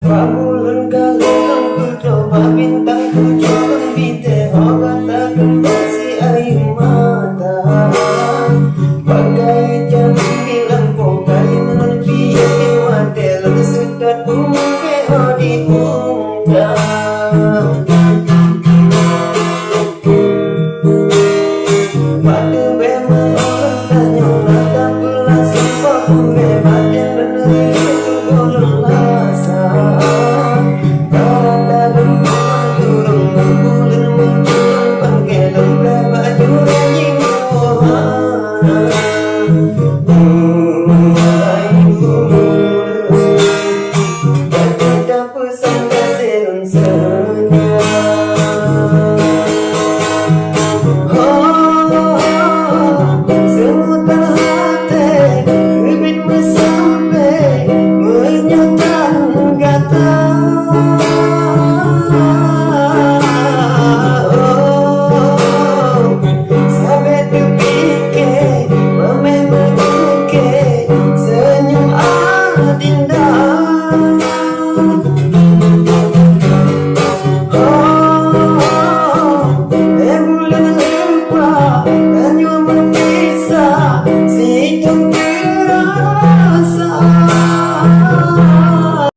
Pamulun kalung coba bintang tujuh binte katakan masih ayu mata bagai jam bilang pokai menepi mate lalu sudah umpe di undang